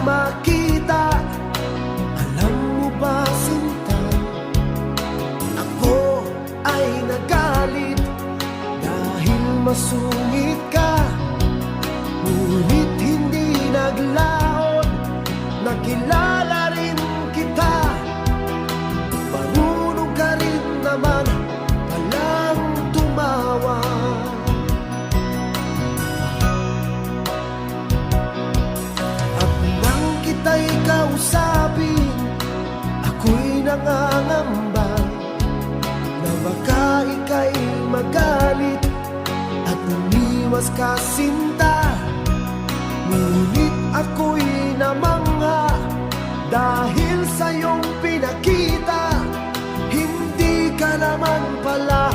makita. Alam mo ba, sinta, ako ay nagalit dahil masungit ka. Ngunit hindi naglaon, nakilala rin kita. Marunong ka rin naman palang tumawa. At nang kita'y kausapin, ako'y nangangamba na baka ika'y magalit at umiwas ka, sinta. Ngunit ako'y namangha dahil sa iyong pinakita. Hindi ka naman pala